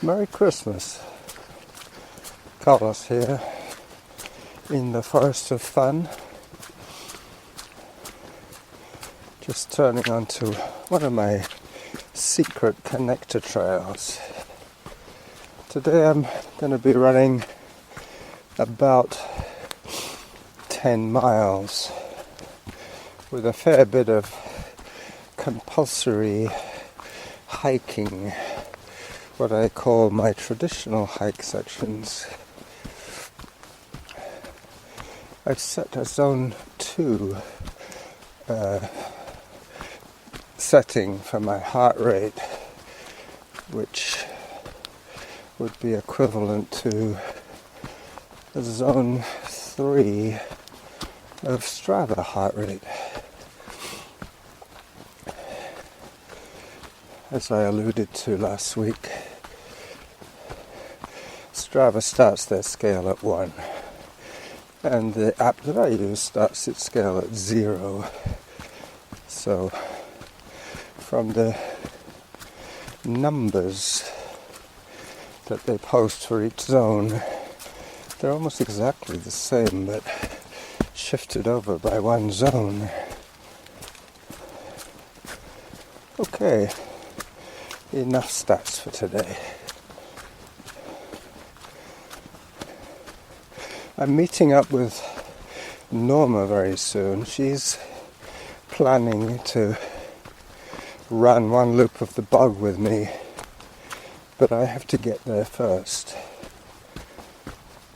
Merry Christmas. Carlos here in the Forest of Fun. Just turning onto one of my secret connector trails. Today I'm going to be running about 10 miles with a fair bit of compulsory hiking, what I call my traditional hike sections. I've set a zone 2 setting for my heart rate, which would be equivalent to a zone 3 of Strava heart rate. As I alluded to last week, Strava starts their scale at 1, and the app that I use starts its scale at 0. So, from the numbers that they post for each zone, they're almost exactly the same, but shifted over by one zone. Okay, enough stats for today. I'm meeting up with Norma very soon. She's planning to run one loop of the bog with me, but I have to get there first.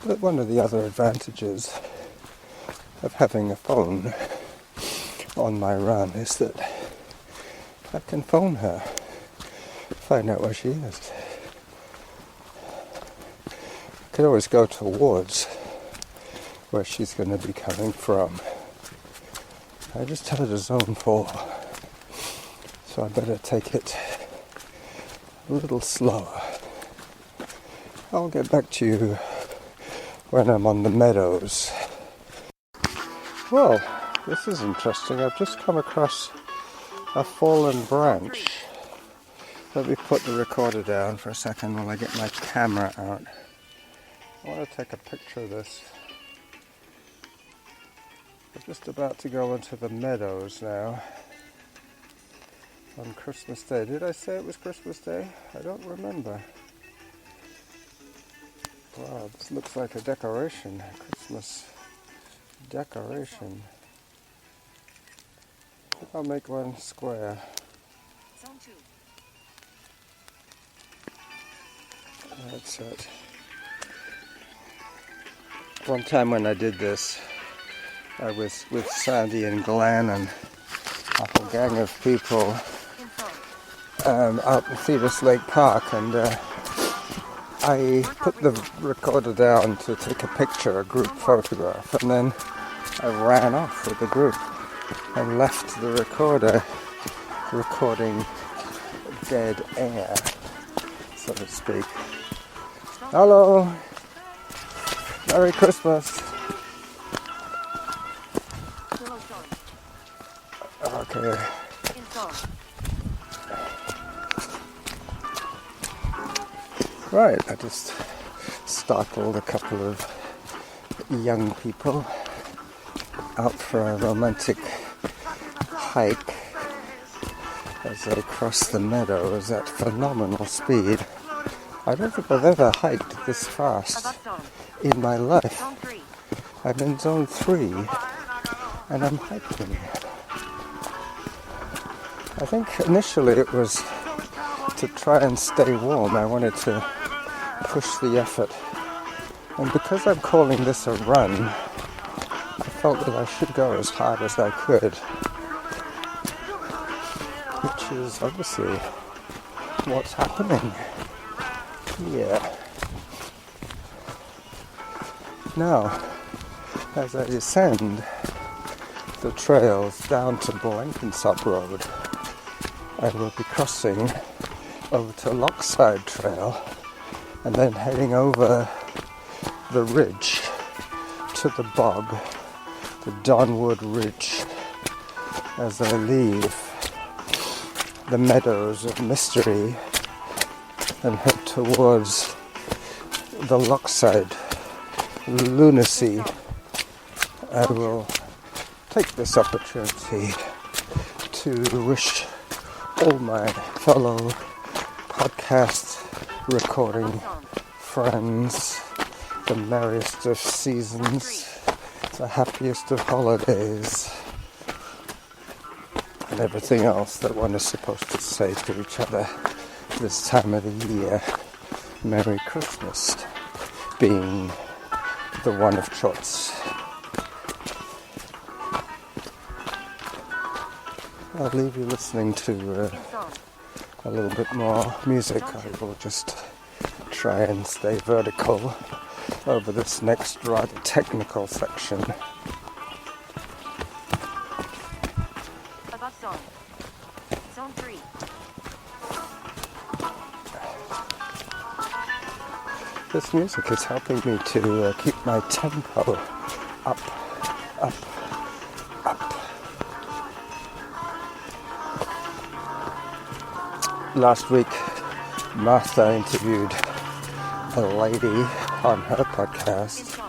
But one of the other advantages of having a phone on my run is that I can phone her, find out where she is. I could always go towards where she's going to be coming from. I just tell her to zone 4, so I better take it a little slower. I'll get back to you when I'm on the meadows. Well, this is interesting. I've just come across a fallen branch. Let me put the recorder down for a second while I get my camera out. I want to take a picture of this. I'm just about to go into the meadows now on Christmas Day. Did I say it was Christmas Day? I don't remember. Wow, this looks like a decoration, a Christmas decoration. I'll make one square. Zone 2. That's it. One time when I did this, I was with Sandy and Glenn and a whole gang of people out in Thetis Lake Park, and I put the recorder down to take a picture, a group photograph, and then I ran off with the group and left the recorder recording dead air, so to speak. Hello! Merry Christmas! Okay. Right, I just startled a couple of young people out for a romantic hike as they cross the meadows at phenomenal speed. I don't think I've ever hiked this fast in my life. I'm in zone 3 and I'm hiking. I think initially it was to try and stay warm. I wanted to push the effort. And because I'm calling this a run, I felt that I should go as hard as I could. Which is obviously what's happening here. Now, as I descend the trails down to Blenkinsop Road, I will be crossing over to Lockside Trail and then heading over the ridge to the bog, the Donwood Ridge, as I leave the meadows of mystery and head towards the Lockside lunacy, I will take this opportunity to wish all my fellow podcast recording friends the merriest of seasons, the happiest of holidays, and everything else that one is supposed to say to each other this time of the year. Merry Christmas being the one of choice. I'll leave you listening to a little bit more music. I will just try and stay vertical over this next rather technical section. Above zone. Zone 3. This music is helping me to keep my tempo up. Last week, Martha interviewed a lady on her podcast,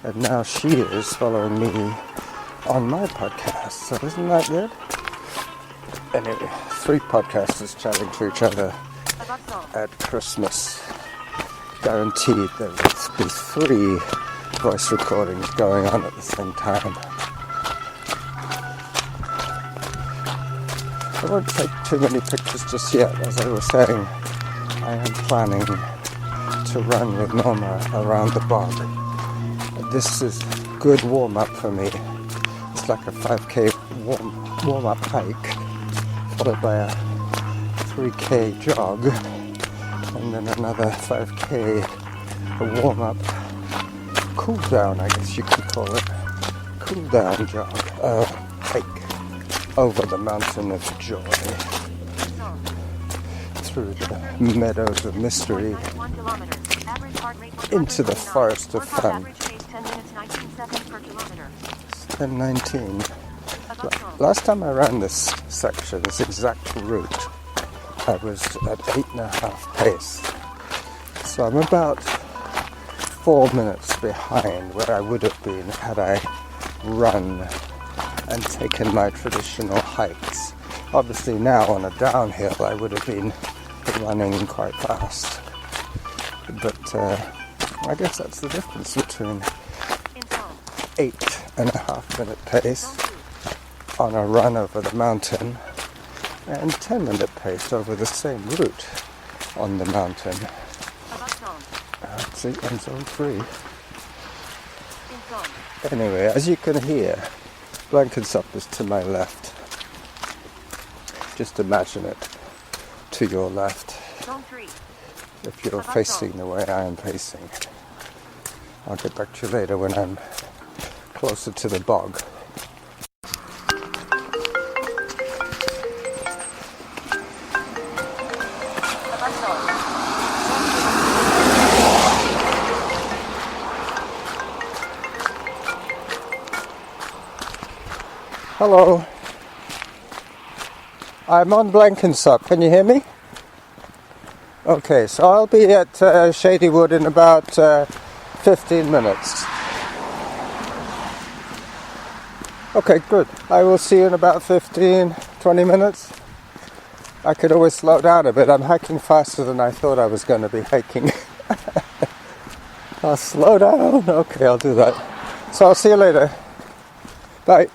and now she is following me on my podcast. So isn't that good? Anyway, 3 podcasters chatting to each other at Christmas. Guaranteed there will be 3 voice recordings going on at the same time. I won't take too many pictures just yet. As I was saying, I am planning to run with Norma around the bog. This is good warm-up for me. It's like a 5k warm-up hike, followed by a 3k jog, and then another 5k warm-up cool-down, I guess you could call it. Cool-down jog, hike over the mountain of joy, through the meadows of mystery, into the forest of fun. 10:19. Last time I ran this section, this exact route, I was at 8.5 pace. So I'm about 4 minutes behind where I would have been had I run and taken my traditional hikes. Obviously now on a downhill I would have been running quite fast. But I guess that's the difference between 8.5 minute pace on a run over the mountain and 10-minute pace over the same route on the mountain. See, on zone 3. Anyway, as you can hear, Blenkinsop is to my left. Just imagine it to your left. If you're facing the way I am facing. I'll get back to you later when I'm closer to the bog. Hello. I'm on Blenkinsop. Can you hear me? Okay, so I'll be at Shadywood in about 15 minutes. Okay, good. I will see you in about 15, 20 minutes. I could always slow down a bit. I'm hiking faster than I thought I was going to be hiking. I'll slow down. Okay, I'll do that. So I'll see you later. Bye.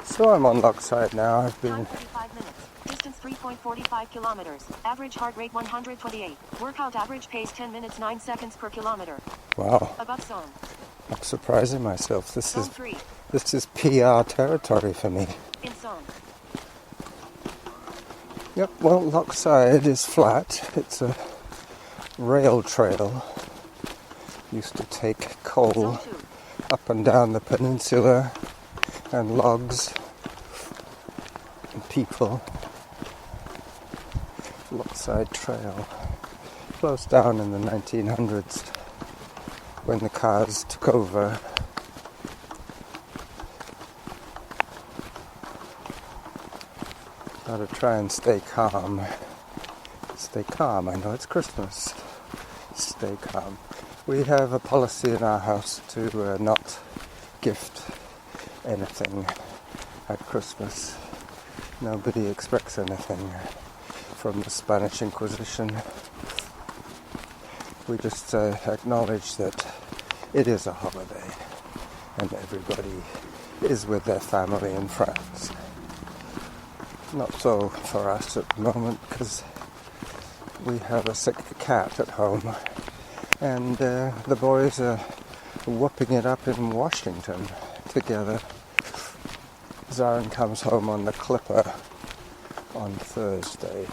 So I'm on Lockside now. I've been... 35 minutes. Distance 3.45 kilometers. Average heart rate 128. Workout average pace 10 minutes 9 seconds per kilometer. Wow. Above zone. I'm surprising myself. This Zone 3. is PR territory for me. In zone. Yep, well, Lockside is flat. It's a rail trail. Used to take coal Zone 2. up and down the peninsula, and logs and people. Lockside Trail. Closed down in the 1900s when the cars took over. Gotta try and stay calm. Stay calm. I know it's Christmas. Stay calm. We have a policy in our house to not gift anything at Christmas. Nobody expects anything from the Spanish Inquisition. We just acknowledge that it is a holiday and everybody is with their family and friends. Not so for us at the moment because we have a sick cat at home and the boys are whooping it up in Washington together. Zarin comes home on the Clipper on Thursday,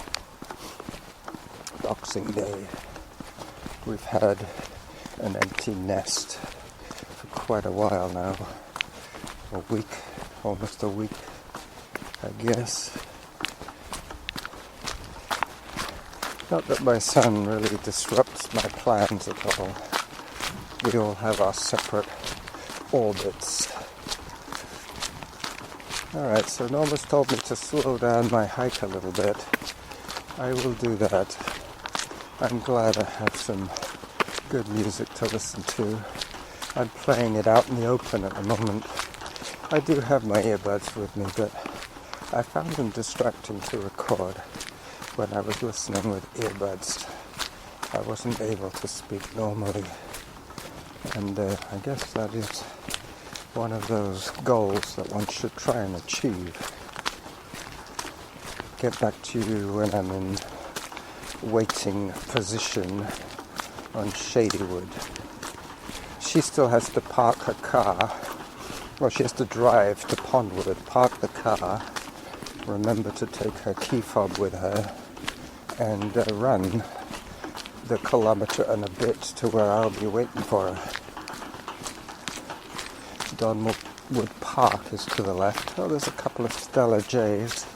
Boxing Day. We've had an empty nest for quite a while now, almost a week, I guess. Not that my son really disrupts my plans at all. We all have our separate orbits. Alright, so Norma's told me to slow down my hike a little bit. I will do that. I'm glad I have some good music to listen to. I'm playing it out in the open at the moment. I do have my earbuds with me, but I found them distracting to record when I was listening with earbuds. I wasn't able to speak normally. And I guess that is one of those goals that one should try and achieve. Get back to you when I'm in waiting position on Shadywood. She still has to park her car. Well, she has to drive to Pondwood, park the car, remember to take her key fob with her, and run the kilometre and a bit to where I'll be waiting for her. Donwood Park is to the left. Oh, there's a couple of Stella Jays.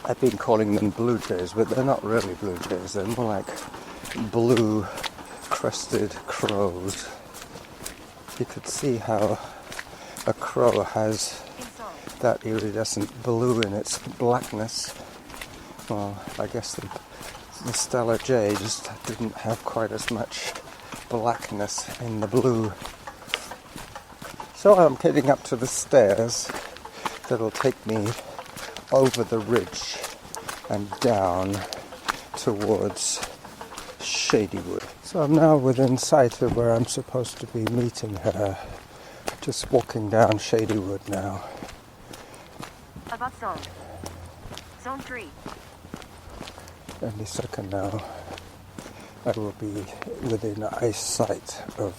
I've been calling them blue jays, but they're not really blue jays. They're more like blue crested crows. You could see how a crow has that iridescent blue in its blackness. Well, I guess the Stella Jay just didn't have quite as much blackness in the blue. So I'm heading up to the stairs that'll take me over the ridge and down towards Shadywood. So I'm now within sight of where I'm supposed to be meeting her. Just walking down Shadywood now. Above zone. Zone 3. Any second now, I will be within eyesight of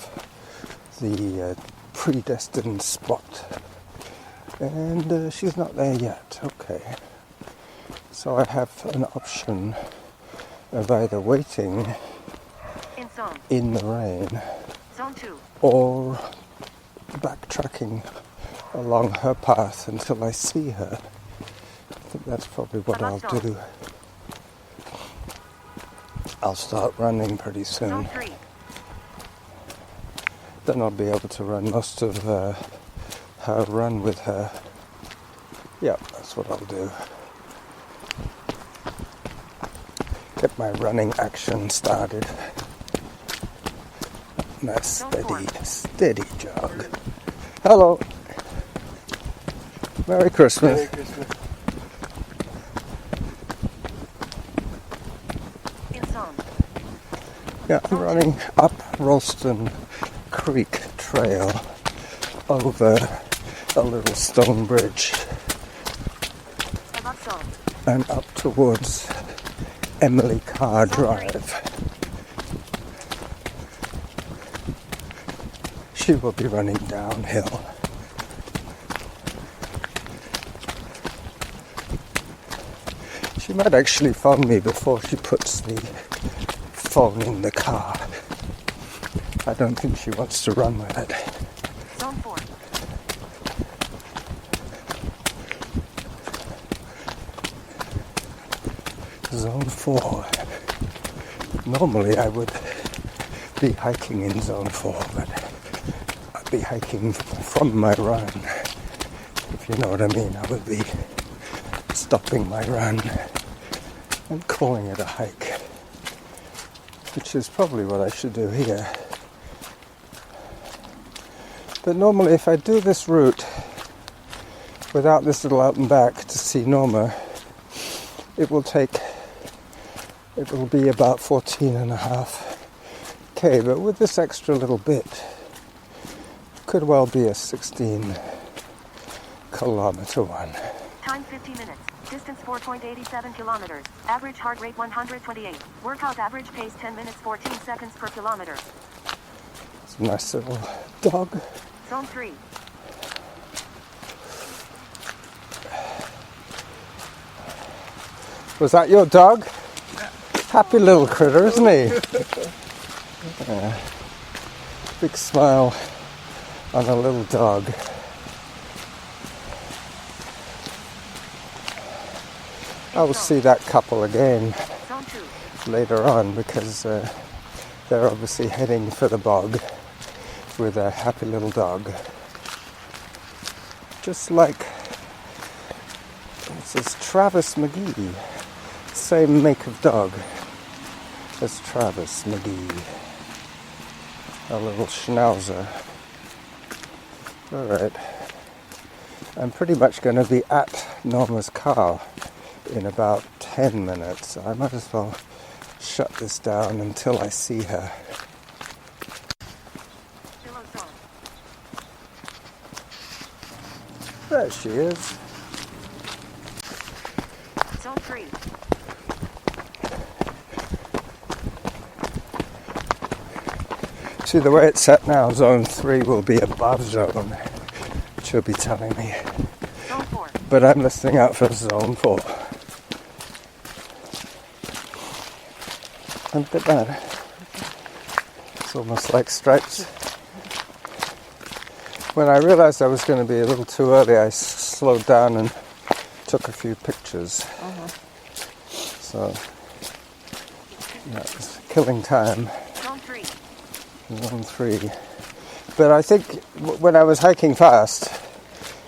the predestined spot. And she's not there yet. Okay. So I have an option of either waiting in the rain Zone 2. or backtracking along her path until I see her. I think that's probably what I'll do. I'll start running pretty soon. Zone 3. Then I'll be able to run most of her run with her. Yeah, that's what I'll do. Get my running action started. Nice, steady jog. Hello. Merry Christmas. Merry Christmas. Yeah, I'm running up Ralston Creek Trail over a little stone bridge and up towards Emily Carr Drive. She will be running downhill. She might actually phone me before she puts the phone in the car. I don't think she wants to run with it. Zone 4. Zone 4. Normally I would be hiking in Zone 4, but I'd be hiking from my run. If you know what I mean, I would be stopping my run and calling it a hike, which is probably what I should do here. But normally if I do this route without this little out and back to see Norma, it will be about 14.5k, but with this extra little bit, could well be a 16-kilometer one. Time 50 minutes. Distance 4.87 kilometers. Average heart rate 128. Workout average pace 10 minutes 14 seconds per kilometer. It's a nice little dog. Zone 3. Was that your dog? Happy little critter, isn't he? Yeah. Big smile on a little dog. I will see that couple again later on because they're obviously heading for the bog with a happy little dog. Just like it says Travis McGee, same make of dog as Travis McGee, a little schnauzer. Alright, I'm pretty much going to be at Norma's car in about 10 minutes, so I might as well shut this down until I see her. There she is. Zone 3. See, the way it's set now, Zone 3 will be above Zone, which will be telling me. Zone 4. But I'm listening out for Zone 4. Look at that. It's almost like stripes. When I realized I was going to be a little too early, I slowed down and took a few pictures. So, yeah, it was killing time. Zone 3. Zone 3. But I think when I was hiking fast,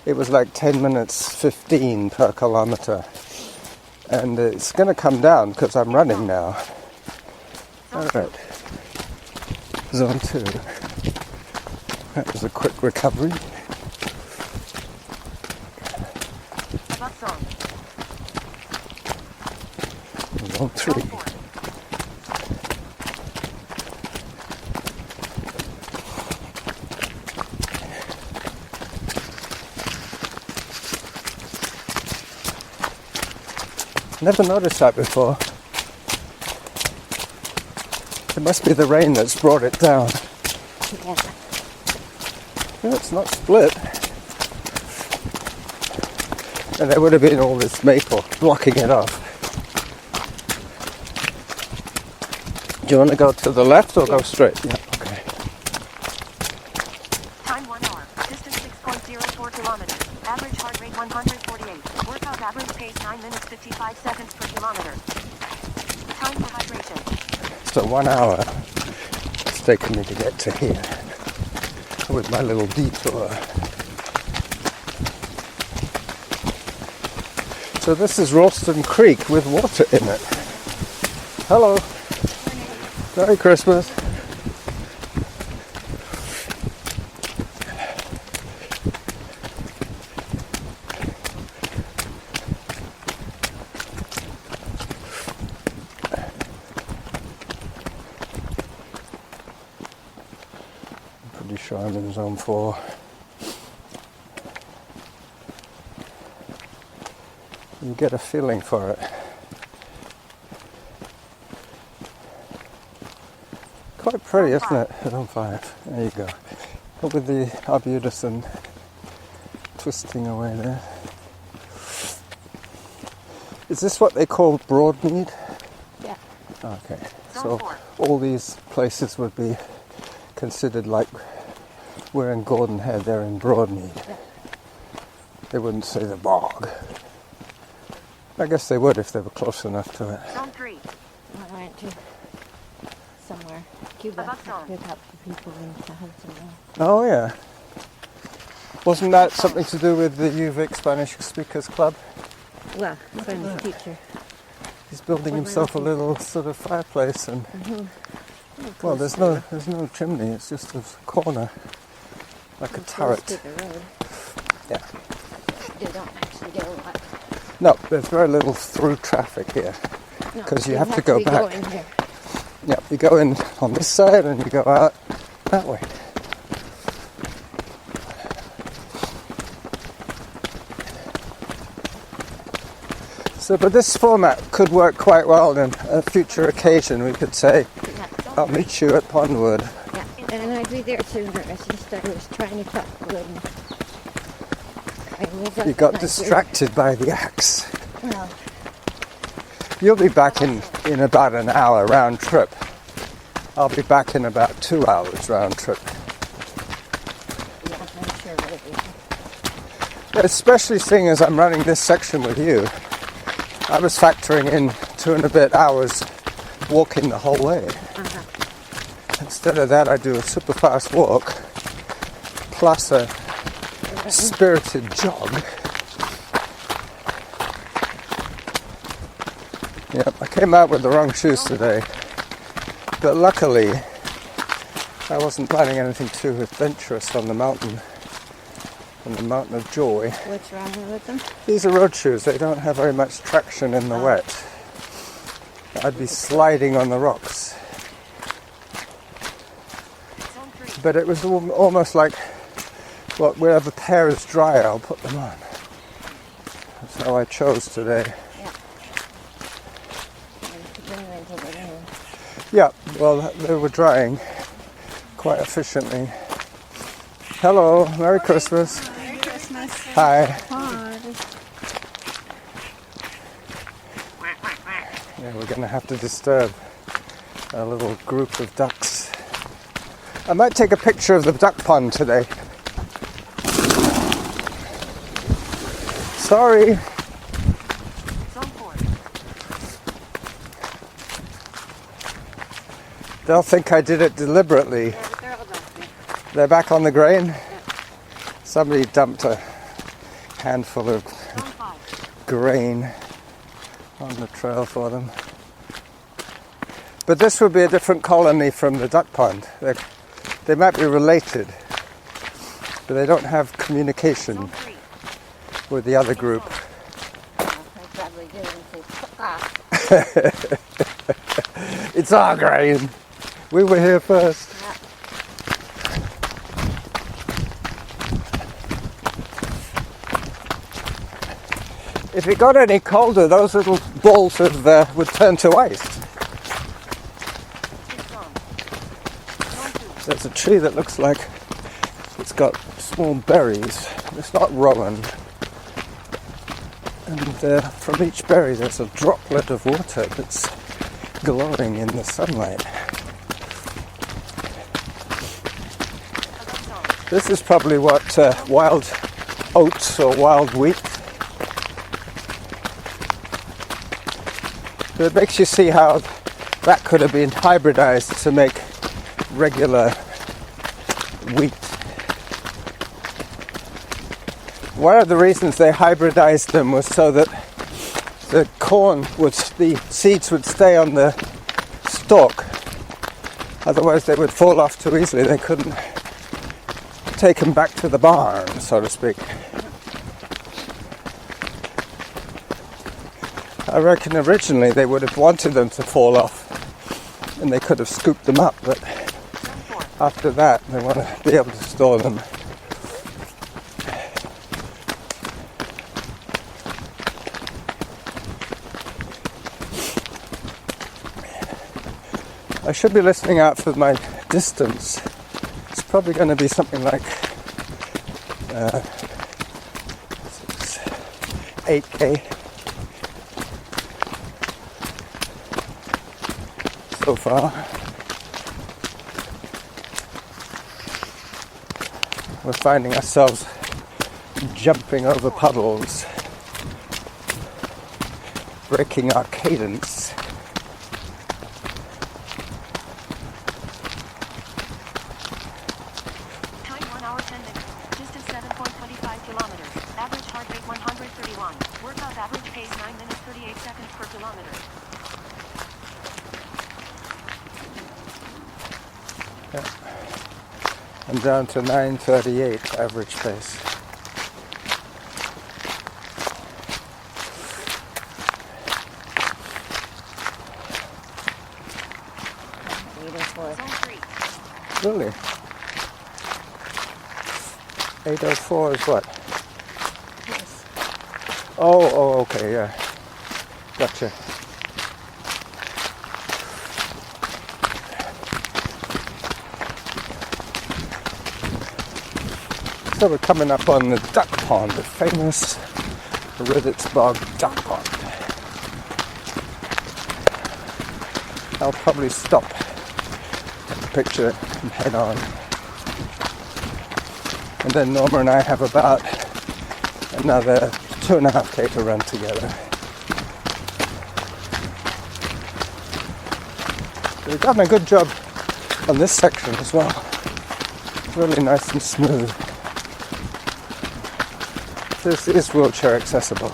it was like 10 minutes 15 per kilometer. And it's going to come down because I'm running now. Alright. Zone 2. That was a quick recovery. Above zone. Zone 3. Zone 4. Never noticed that before. It must be the rain that's brought it down. Yeah. No, it's not split. And there would have been all this maple blocking it off. Do you want to go to the left or go straight? Yeah, okay. Time 1 hour. Distance 6.04 kilometers. Average heart rate 148. Workout average pace 9 minutes 55 seconds per kilometer. Time for hydration. So 1 hour it's taken me to get to here with my little detour. So this is Ralston Creek with water in it. Hello. Merry Christmas. Pretty sure I'm in Zone 4. You get a feeling for it. Quite pretty, isn't it? Zone 5. There you go. With the arbutus twisting away there. Is this what they call Broadmead? Yeah. Okay. So all these places would be considered like we're in Gordon Head, they're in Broadmead. Yeah. They wouldn't say the bog. I guess they would if they were close enough to it. Zone 3. I went to somewhere, Cuba, Above to zone. pick up the people in the Hudson. Oh yeah. Wasn't that something to do with the UVic Spanish Speakers Club? Well, Spanish teacher. He's building himself a little sort of fireplace, and well, there's no chimney. It's just a corner, like a turret. To the road. Yeah. They don't actually get a lot. No, there's very little through traffic here because you have to go back. Go in here. Yeah, you go in on this side and you go out that way. So, but this format could work quite well on a future occasion. We could say, I'll meet you at Pondwood. Yeah, and I'd be there sooner. It's just I was trying to cut wood. You got distracted by the axe. Well, You'll be back in about an hour round trip. I'll be back in about 2 hours round trip. yeah, I'm sure it'll be. Especially seeing as I'm running this section with you. I was factoring in 2 and a bit hours walking the whole way. Instead of that, I do a super fast walk plus a spirited jog. Yep, I came out with the wrong shoes today, but luckily I wasn't planning anything too adventurous on the mountain of joy. What's wrong with them? These are road shoes. They don't have very much traction in the wet. I'd be sliding on the rocks. But it was almost like, well, wherever the pair is dry, I'll put them on. That's how I chose today. Yeah, well, they were drying quite efficiently. Hello, Merry Christmas. Merry Christmas. Hi. Hi. Yeah, we're going to have to disturb a little group of ducks. I might take a picture of the duck pond today. Sorry. Zone 4. They'll think I did it deliberately. Yeah, but they're all dumping. They're back on the grain. Somebody dumped a handful of Zone 5. grain on the trail for them. But this would be a different colony from the duck pond. They might be related, but they don't have communication Zone 3. with the other group. They probably did and say, fuck off. It's our grain. We were here first. Yeah. If it got any colder, those little balls would turn to ice. 6 zone. Zone 2. There's a tree that looks like it's got small berries. It's not rowan. And from each berry there's a droplet of water that's glowing in the sunlight. Above zone. This is probably what wild oats or wild wheat. But it makes you see how that could have been hybridized to make regular wheat. One of the reasons they hybridized them was so that the seeds would stay on the stalk. Otherwise they would fall off too easily. They couldn't take them back to the barn, so to speak. I reckon originally they would have wanted them to fall off and they could have scooped them up, but after that they want to be able to store them. I should be listening out for my distance. It's probably going to be something like 8K so far. We're finding ourselves jumping over puddles, breaking our cadence. Time 1 hour 10 minutes. Distance 7.25 kilometers. Average heart rate 131. Workout average pace 9 minutes 38 seconds per kilometer. Yeah. I'm down to 9:38 average pace. Zone 3. Really? 8:04 is what? Yes. Oh, okay, yeah. Gotcha. So we're coming up on the duck pond, the famous Rithet's Bog duck pond. I'll probably stop, take a picture and head on. And then Norma and I have about another 2.5K to run together. We've done a good job on this section as well. Really nice and smooth. This is wheelchair accessible.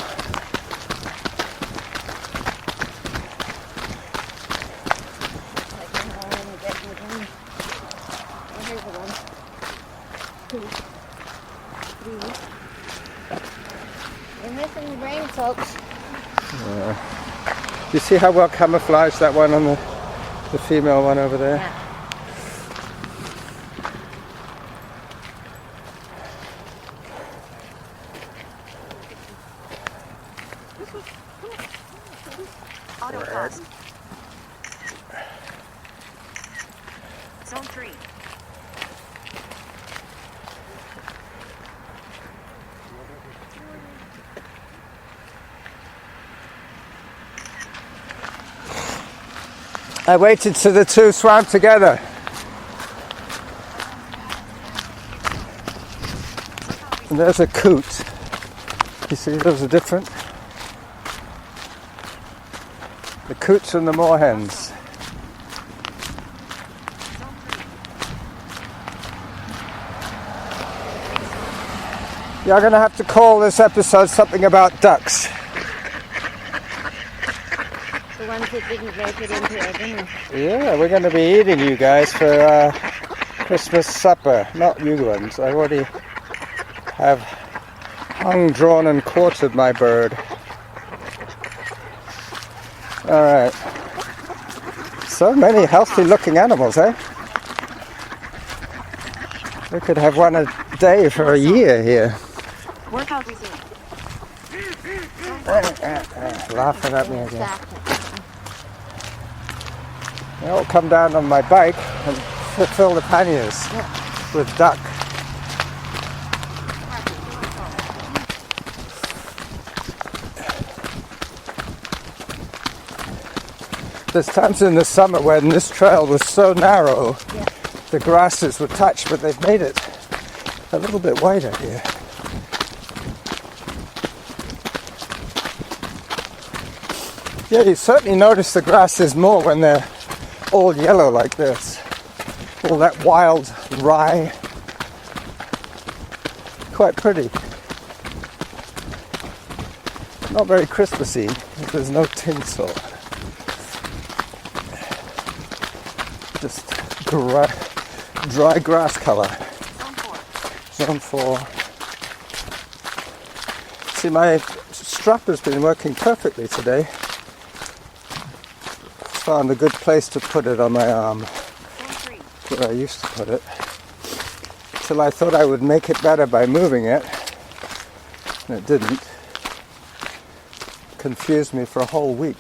We're missing the rain, folks. You see how well camouflaged that one on the female one over there? Yeah. Auto pause. Zone 3. I waited till the two swam together. And there's a coot. You see, those are different. The coots and the moorhens. You're going to have to call this episode something about ducks. The ones that didn't make it into our dinner. Yeah, we're going to be eating you guys for Christmas supper. Not you ones. I already have hung, drawn and quartered my bird. Alright. So many healthy looking animals, eh? We could have one a day for a year here. Workout resumed. Laughing at me again. Exactly. I'll come down on my bike and fill the panniers with duck. There's times in the summer when this trail was so narrow, the grasses would touch, but they've made it a little bit wider here. Yeah, you certainly notice the grasses more when they're all yellow like this. All that wild rye. Quite pretty. Not very Christmassy, there's no tinsel. Just dry grass color. Zone 4. See, my strap has been working perfectly today. Found a good place to put it on my arm, where I used to put it, till I thought I would make it better by moving it, and it didn't. Confused me for a whole week.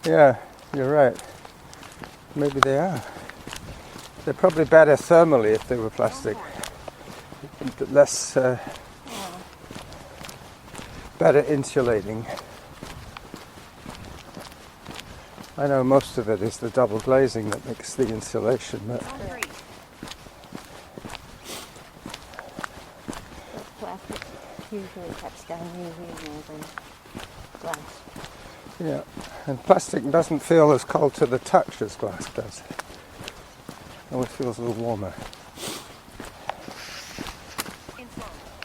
Yeah, you're right. Maybe they are. They're probably better thermally if they were plastic. Less better insulating. I know most of it is the double glazing that makes the insulation, but Plastic usually cuts down UV more than glass. yeah, and plastic doesn't feel as cold to the touch as glass does. It always feels a little warmer.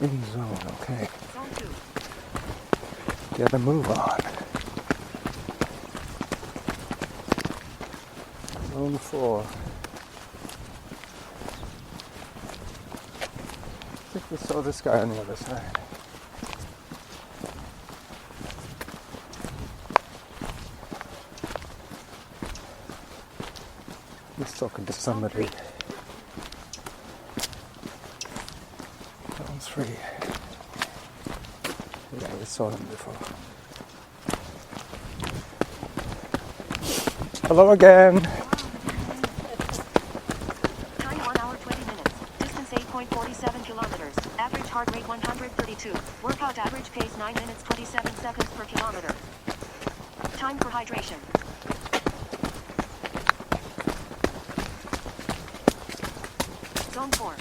In zone, okay. Get a move on. Zone 4. I think we saw this guy on the other side. He's talking to somebody. Zone 3. Yeah, we saw him before. Hello again. Time 1 hour 20 minutes. Distance 8.47 kilometers. Average heart rate 132. Workout average pace 9 minutes 27 seconds per kilometer. Time for hydration. Zone 4.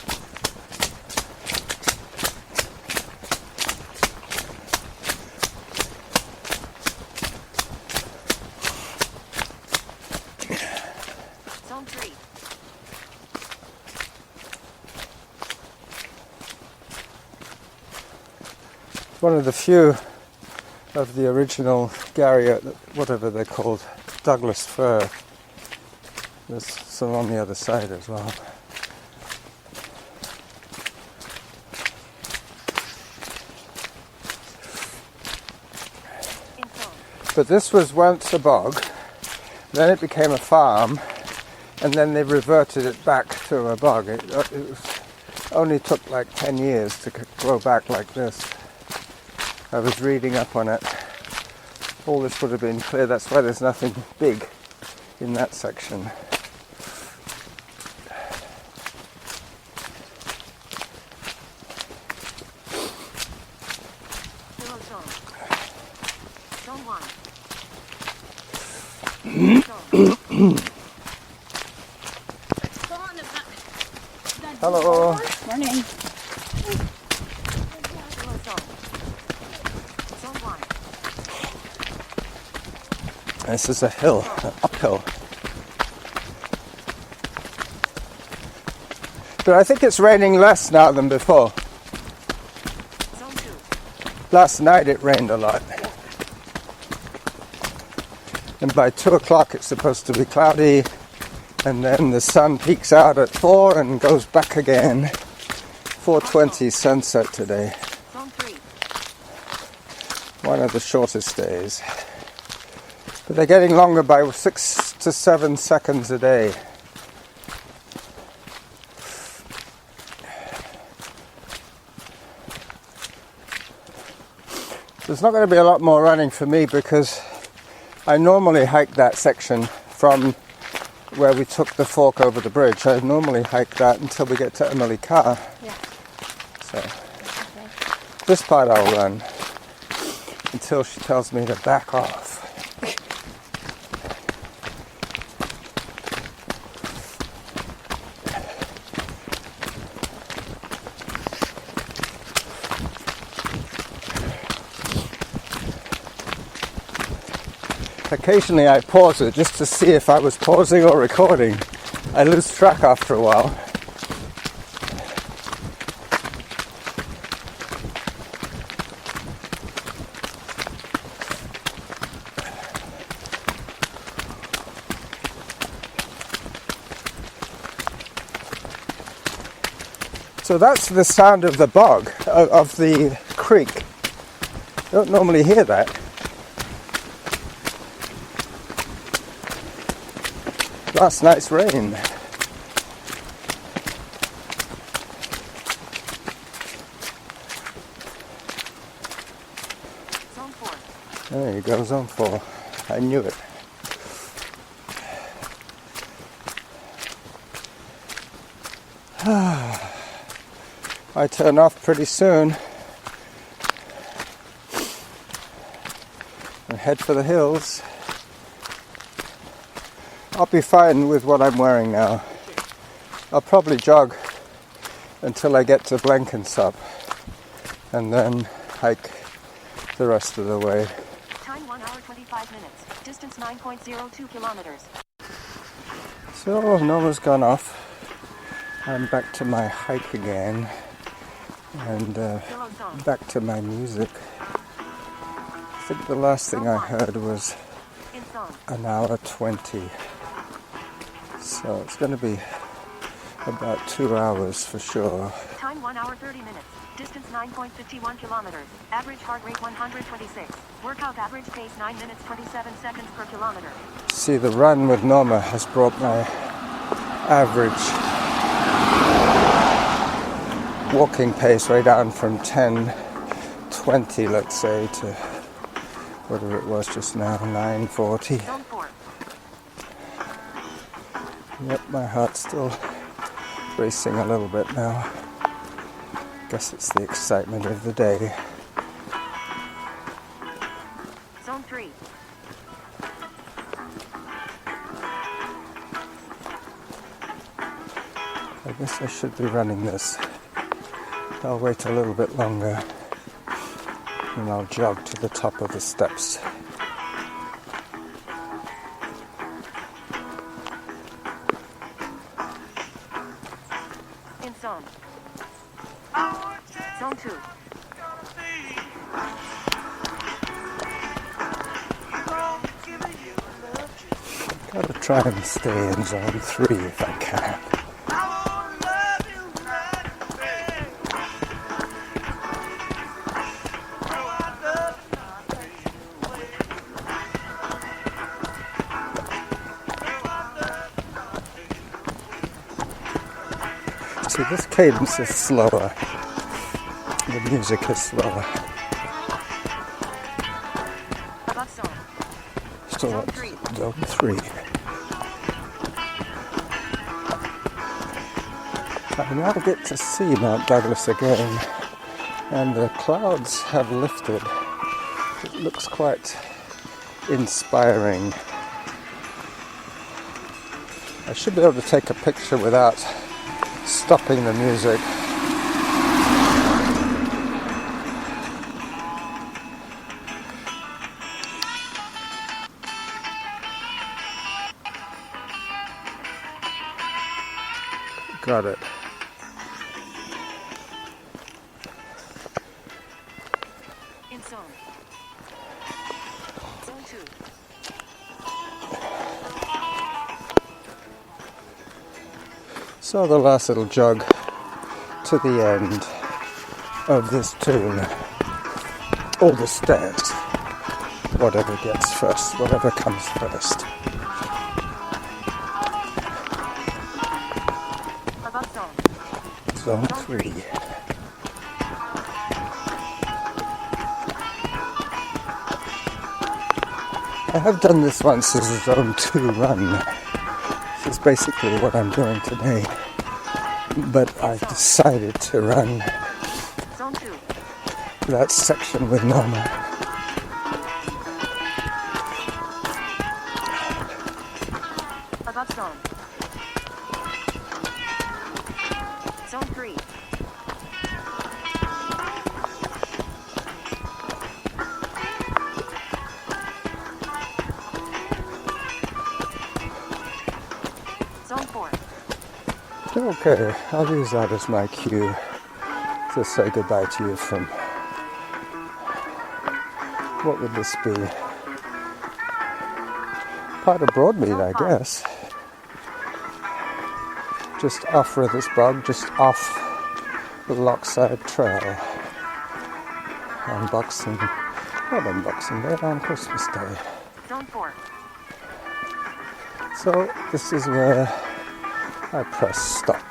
Zone 3. One of the few of the original Gary, whatever they're called, Douglas fir. There's some on the other side as well. In zone. But this was once a bog, then it became a farm, and then they reverted it back to a bog. Only took like 10 years to grow back like this. I was reading up on it. All this would have been clear. That's why there's nothing big in that section. Zero zone. Zone 1. Zone. Hello. Morning. Zero zone. Zone 1. This is a hill, an uphill. But I think it's raining less now than before. Zone 2. Last night it rained a lot. And by 2 o'clock it's supposed to be cloudy, and then the sun peaks out at 4 and goes back again. 4:20 sunset today. Zone 3. One of the shortest days. But they're getting longer by 6 to 7 seconds a day. There's not going to be a lot more running for me because I normally hike that section from where we took the fork over the bridge. I normally hike that until we get to Emily Carr. Yeah. So this part I'll run until she tells me to back off. Occasionally I pause it just to see if I was pausing or recording. I lose track after a while. So that's the sound of the bog, of the creek. You don't normally hear that. Last night's rain. Zone 4. There you go, zone 4. I knew it. I turn off pretty soon and head for the hills. I'll be fine with what I'm wearing now. I'll probably jog until I get to Blenkinsop and then hike the rest of the way. Time 1 hour 25 minutes. Distance 9.02 kilometers. So Norma's gone off. I'm back to my hike again and Zero zone. back to my music. I think the last thing I heard was In zone. an hour 20. So it's going to be about 2 hours for sure. Time 1 hour 30 minutes. Distance 9.51 kilometers. Average heart rate 126. Workout average pace 9 minutes 27 seconds per kilometer. See, the run with Norma has brought my average walking pace right down from 10:20, let's say, to whatever it was just now, 9:40. Zone 4. Yep, my heart's still racing a little bit now. Guess it's the excitement of the day. Zone 3. I guess I should be running this. I'll wait a little bit longer and I'll jog to the top of the steps. In zone. Zone 2. Gotta try and stay in zone 3 if I can. See, this cadence is slower. The music is slower. Above zone. So Zone that's 3. zone 3. I now get to see Mount Douglas again, and the clouds have lifted. It looks quite inspiring. I should be able to take a picture without stopping the music. Got it. In zone. Zone 2. So the last little jog to the end of this tune, or the stairs, whatever gets first, whatever comes first. Above zone. Zone 3. I have done this once as a zone 2 run. This is basically what I'm doing today. But I've decided to run Zone 2. that section with Norma. Above zone. Zone 3. Zone 4. Okay, I'll use that as my cue to say goodbye to you from, what would this be? Part of Broadmead, I guess. Just off Rithet, just off the Lockside Trail. On Boxing Day, on Christmas Day. Zone 4. So this is where I press stop.